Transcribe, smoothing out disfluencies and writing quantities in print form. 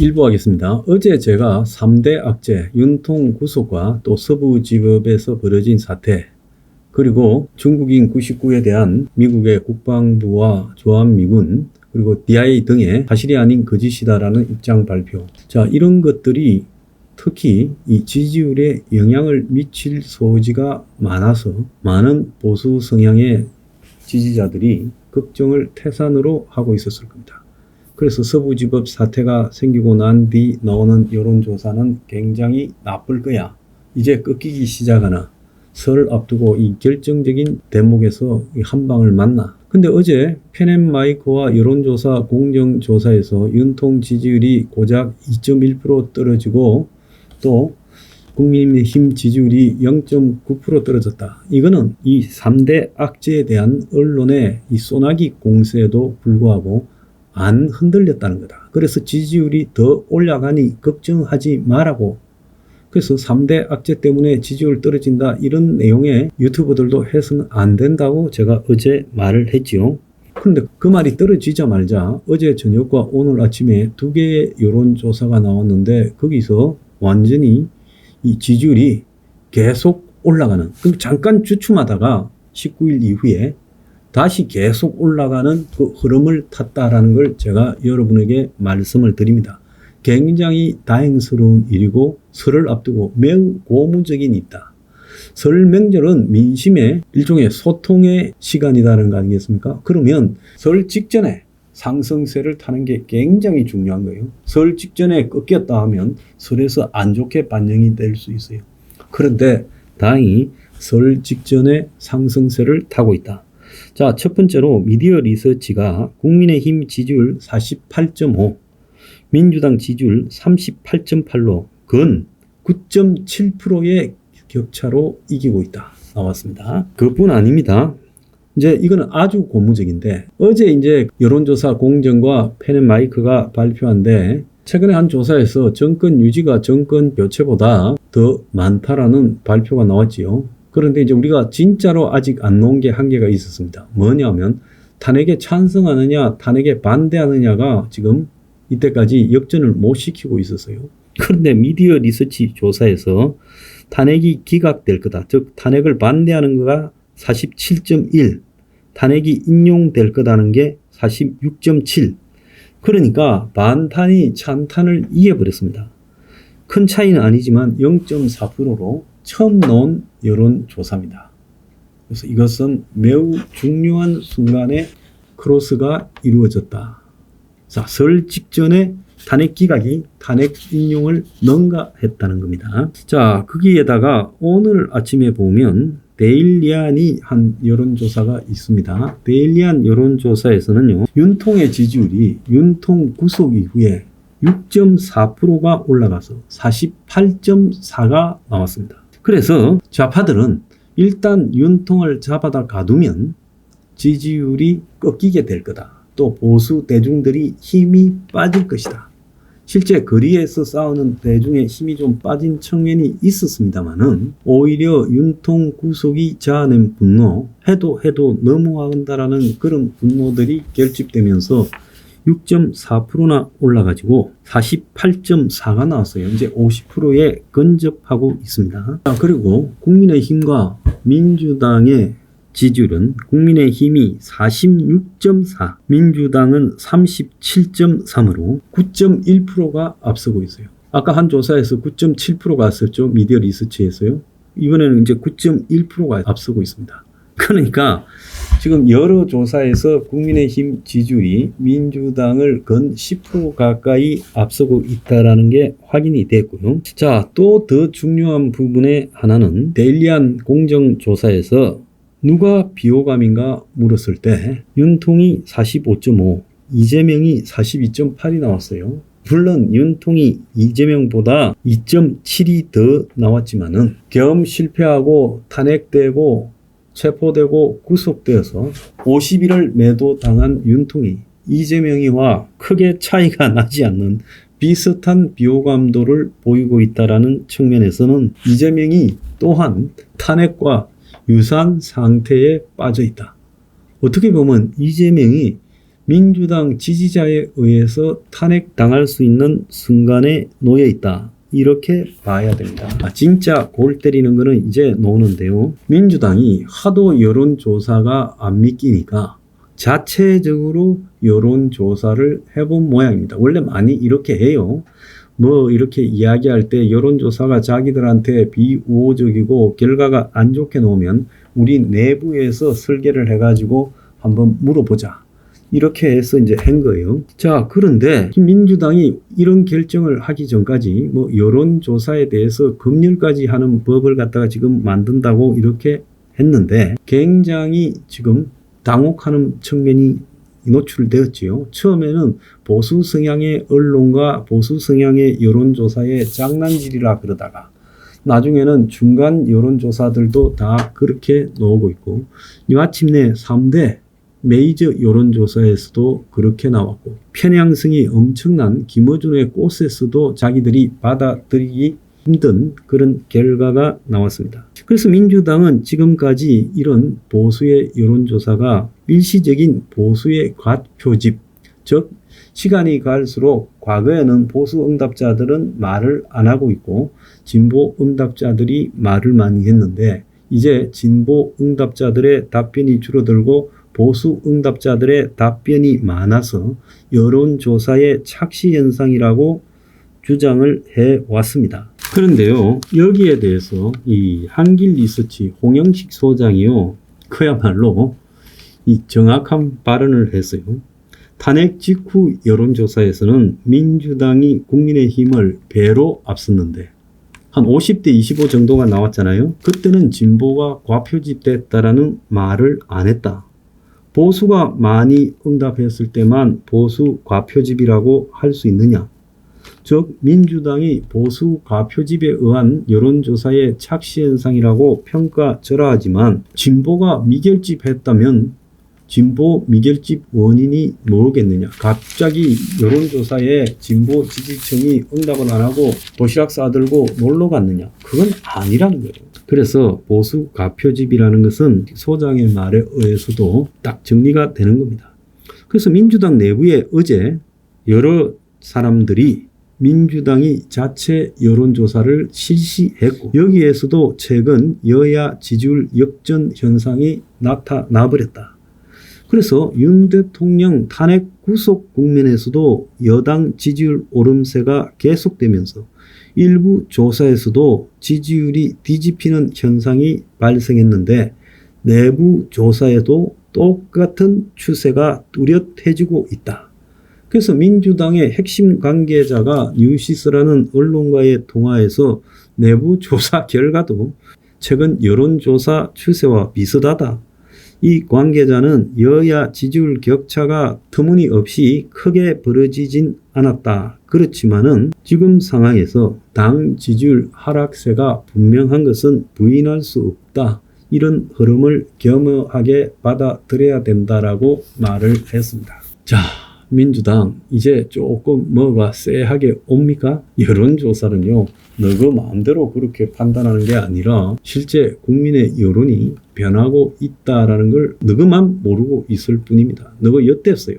일부 하겠습니다. 어제 제가 3대 악재, 윤통 구속과 또 서부지법에서 벌어진 사태, 그리고 중국인 99에 대한 미국의 국방부와 주한미군, 그리고 DIA 등의 사실이 아닌 거짓이다라는 입장 발표. 자, 이런 것들이 특히 이 지지율에 영향을 미칠 소지가 많아서 많은 보수 성향의 지지자들이 걱정을 태산으로 하고 있었을 겁니다. 그래서 서부지법 사태가 생기고 난 뒤 나오는 여론조사는 굉장히 나쁠 거야. 이제 꺾이기 시작하나. 설 앞두고 이 결정적인 대목에서 한 방을 맞나. 근데 어제 펜앤마이크와 여론조사 공정조사에서 윤통 지지율이 고작 2.1% 떨어지고 또 국민의힘 지지율이 0.9% 떨어졌다. 이거는 이 3대 악재에 대한 언론의 이 소나기 공세에도 불구하고 안 흔들렸다는 거다. 그래서 지지율이 더 올라가니 걱정하지 말라고. 그래서 3대 악재 때문에 지지율 떨어진다, 이런 내용의 유튜버들도 해서는 안 된다고 제가 어제 말을 했지요. 그런데 그 말이 떨어지자마자 어제 저녁과 오늘 아침에 2개의 여론조사가 나왔는데 거기서 완전히 이 지지율이 계속 올라가는, 그럼 잠깐 주춤하다가 19일 이후에 다시 계속 올라가는 그 흐름을 탔다라는 걸 제가 여러분에게 말씀을 드립니다. 굉장히 다행스러운 일이고 설을 앞두고 매우 고무적인 있다. 설 명절은 민심의 일종의 소통의 시간이라는 거 아니겠습니까? 그러면 설 직전에 상승세를 타는 게 굉장히 중요한 거예요. 설 직전에 꺾였다 하면 설에서 안 좋게 반영이 될 수 있어요. 그런데 다행히 설 직전에 상승세를 타고 있다. 자, 첫 번째로 미디어 리서치가 국민의힘 지지율 48.5, 민주당 지지율 38.8로 근 9.7%의 격차로 이기고 있다 나왔습니다. 그뿐 아닙니다. 이제 이거는 아주 고무적인데 어제 이제 여론조사 공정과 펜앤마이크가 발표한데 최근에 한 조사에서 정권 유지가 정권 교체보다 더 많다라는 발표가 나왔지요. 그런데 이제 우리가 진짜로 아직 안 나온 게 한계가 있었습니다. 뭐냐면 탄핵에 찬성하느냐 탄핵에 반대하느냐가 지금 이때까지 역전을 못 시키고 있었어요. 그런데 미디어 리서치 조사에서 탄핵이 기각될 거다, 즉 탄핵을 반대하는 거가 47.1, 탄핵이 인용될 거다는 게 46.7. 그러니까 반탄이 찬탄을 이겨버렸습니다. 큰 차이는 아니지만 0.4%로 처음 나온 여론조사입니다. 그래서 이것은 매우 중요한 순간에 크로스가 이루어졌다. 자, 설 직전에 탄핵 기각이 탄핵 인용을 능가했다는 겁니다. 자, 거기에다가 오늘 아침에 보면 데일리안이 한 여론조사가 있습니다. 데일리안 여론조사에서는요, 윤통의 지지율이 윤통 구속 이후에 6.4%가 올라가서 48.4가 나왔습니다. 그래서 좌파들은 일단 윤통을 잡아다 가두면 지지율이 꺾이게 될 거다. 또 보수 대중들이 힘이 빠질 것이다. 실제 거리에서 싸우는 대중의 힘이 좀 빠진 측면이 있었습니다만은 오히려 윤통 구속이 자아낸 분노, 해도 너무한다라는 그런 분노들이 결집되면서 6.4%나 올라가지고 48.4가 나왔어요. 이제 50%에 근접하고 있습니다. 그리고 국민의힘과 민주당의 지지율은 국민의힘이 46.4, 민주당은 37.3으로 9.1%가 앞서고 있어요. 아까 한 조사에서 9.7%가 앞섰죠. 미디어 리서치에서요. 이번에는 이제 9.1%가 앞서고 있습니다. 그러니까 지금 여러 조사에서 국민의힘 지지율이 민주당을 근 10% 가까이 앞서고 있다는 게 확인이 됐고요. 자, 또 더 중요한 부분의 하나는 데일리안 공정조사에서 누가 비호감인가 물었을 때 윤통이 45.5, 이재명이 42.8이 나왔어요. 물론 윤통이 이재명보다 2.7이 더 나왔지만은 겸 실패하고 탄핵되고 체포되고 구속되어서 50일을 매도당한 윤통이 이재명이와 크게 차이가 나지 않는 비슷한 비호감도를 보이고 있다는 측면에서는 이재명이 또한 탄핵과 유사한 상태에 빠져 있다. 어떻게 보면 이재명이 민주당 지지자에 의해서 탄핵당할 수 있는 순간에 놓여 있다. 이렇게 봐야 됩니다. 진짜 골 때리는 거는 이제 노는데요. 민주당이 하도 여론조사가 안 믿기니까 자체적으로 여론조사를 해본 모양입니다. 원래 많이 이렇게 해요. 뭐 이렇게 이야기할 때 여론조사가 자기들한테 비우호적이고 결과가 안 좋게 나오면 우리 내부에서 설계를 해가지고 한번 물어보자. 이렇게 해서 이제 한 거예요. 자, 그런데 민주당이 이런 결정을 하기 전까지 뭐 여론조사에 대해서 검열까지 하는 법을 갖다가 지금 만든다고 이렇게 했는데 굉장히 지금 당혹하는 측면이 노출되었지요. 처음에는 보수 성향의 언론과 보수 성향의 여론조사의 장난질이라 그러다가 나중에는 중간 여론조사들도 다 그렇게 나오고 있고 마침내 3대 메이저 여론조사에서도 그렇게 나왔고 편향성이 엄청난 김어준의 꽃에서도 자기들이 받아들이기 힘든 그런 결과가 나왔습니다. 그래서 민주당은 지금까지 이런 보수의 여론조사가 일시적인 보수의 과표집, 즉 시간이 갈수록 과거에는 보수 응답자들은 말을 안 하고 있고 진보 응답자들이 말을 많이 했는데 이제 진보 응답자들의 답변이 줄어들고 보수 응답자들의 답변이 많아서 여론조사의 착시 현상이라고 주장을 해왔습니다. 그런데요, 여기에 대해서 이 한길리서치 홍영식 소장이요, 그야말로 이 정확한 발언을 했어요. 탄핵 직후 여론조사에서는 민주당이 국민의힘을 배로 앞섰는데 한 50대 25 정도가 나왔잖아요. 그때는 진보가 과표집됐다라는 말을 안 했다. 보수가 많이 응답했을 때만 보수 과표집이라고 할 수 있느냐. 즉 민주당이 보수 과표집에 의한 여론조사의 착시현상이라고 평가절하하지만 진보가 미결집했다면 진보 미결집 원인이 뭐겠느냐. 갑자기 여론조사에 진보 지지층이 응답을 안 하고 도시락 싸들고 놀러 갔느냐. 그건 아니라는 거예요. 그래서 보수 과표집이라는 것은 소장의 말에 의해서도 딱 정리가 되는 겁니다. 그래서 민주당 내부에 어제 여러 사람들이 민주당이 자체 여론조사를 실시했고 여기에서도 최근 여야 지지율 역전 현상이 나타나 버렸다. 그래서 윤 대통령 탄핵 구속 국면에서도 여당 지지율 오름세가 계속되면서 일부 조사에서도 지지율이 뒤집히는 현상이 발생했는데 내부 조사에도 똑같은 추세가 뚜렷해지고 있다. 그래서 민주당의 핵심 관계자가 뉴시스라는 언론과의 통화에서 내부 조사 결과도 최근 여론조사 추세와 비슷하다. 이 관계자는 여야 지지율 격차가 터무니없이 크게 벌어지진 않았다. 그렇지만은 지금 상황에서 당 지지율 하락세가 분명한 것은 부인할 수 없다. 이런 흐름을 겸허하게 받아들여야 된다라고 말을 했습니다. 자, 민주당 이제 조금 뭐가 쎄하게 옵니까? 여론조사는요, 너그 마음대로 그렇게 판단하는 게 아니라 실제 국민의 여론이 변하고 있다라는 걸 너그만 모르고 있을 뿐입니다. 너그 엿됐어요.